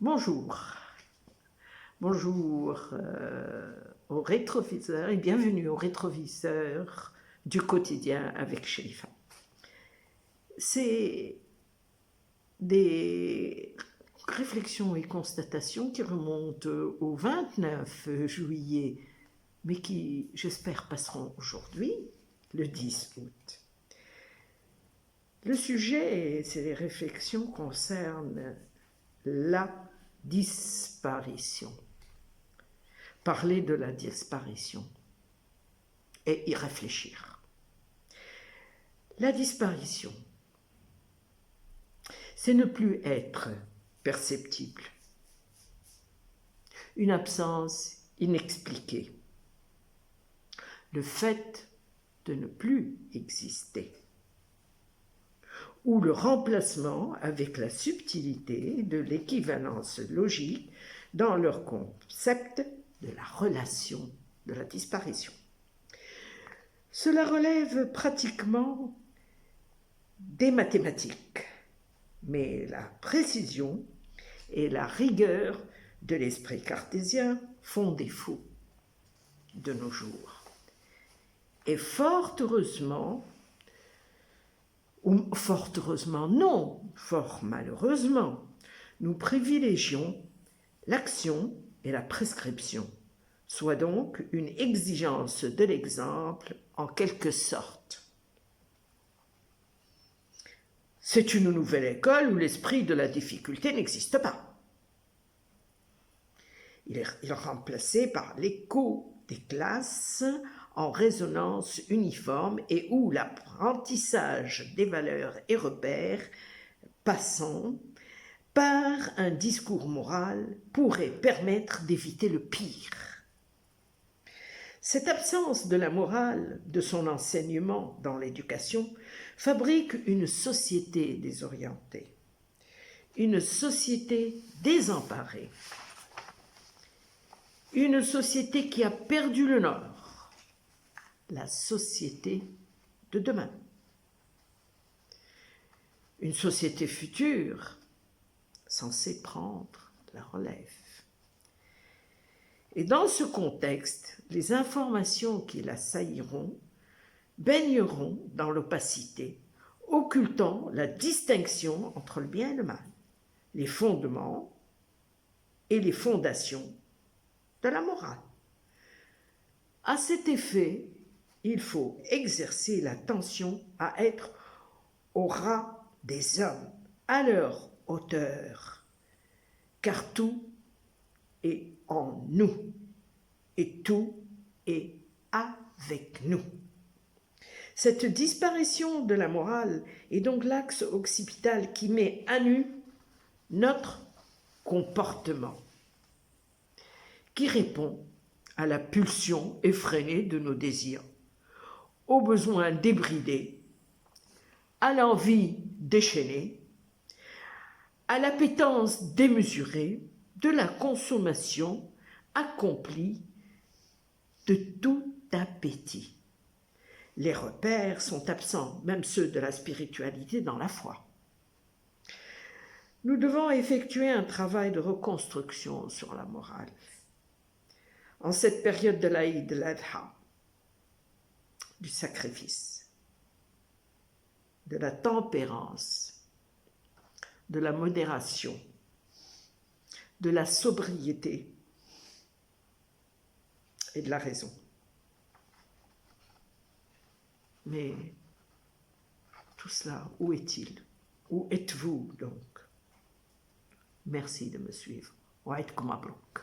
Bonjour, bonjour aux rétroviseurs et bienvenue aux rétroviseurs du quotidien avec Sherifa. C'est des réflexions et constatations qui remontent au 29 juillet, mais qui, j'espère, passeront aujourd'hui, le 10 août. Le sujet, ces réflexions concernent la disparition. Parler de la disparition et y réfléchir. La disparition, c'est ne plus être perceptible. Une absence inexpliquée. Le fait de ne plus exister. Ou le remplacement avec la subtilité de l'équivalence logique dans leur concept de la relation de la disparition. Cela relève pratiquement des mathématiques, mais la précision et la rigueur de l'esprit cartésien font défaut de nos jours. Et fort heureusement, ou fort heureusement non, fort malheureusement, nous privilégions l'action et la prescription, soit donc une exigence de l'exemple en quelque sorte. C'est une nouvelle école où l'esprit de la difficulté n'existe pas. Il est remplacé par l'écho des classes en résonance uniforme et où l'apprentissage des valeurs et repères passant par un discours moral pourrait permettre d'éviter le pire. Cette absence de la morale, de son enseignement dans l'éducation, fabrique une société désorientée, une société désemparée, une société qui a perdu le nord, la société de demain. Une société future censée prendre la relève. Et dans ce contexte, les informations qui l'assailliront baigneront dans l'opacité, occultant la distinction entre le bien et le mal, les fondements et les fondations de la morale. À cet effet, il faut exercer l'attention à être au ras des hommes, à leur hauteur, car tout est en nous et tout est avec nous. Cette disparition de la morale est donc l'axe occipital qui met à nu notre comportement, qui répond à la pulsion effrénée de nos désirs, au besoin débridé, à l'envie déchaînée, à l'appétence démesurée de la consommation accomplie de tout appétit. Les repères sont absents, même ceux de la spiritualité dans la foi. Nous devons effectuer un travail de reconstruction sur la morale. En cette période de l'Aïd al-Adha, du sacrifice, de la tempérance, de la modération, de la sobriété et de la raison. Mais tout cela, où est-il? Où êtes-vous donc? Merci de me suivre. Wa aidkum mabrouk.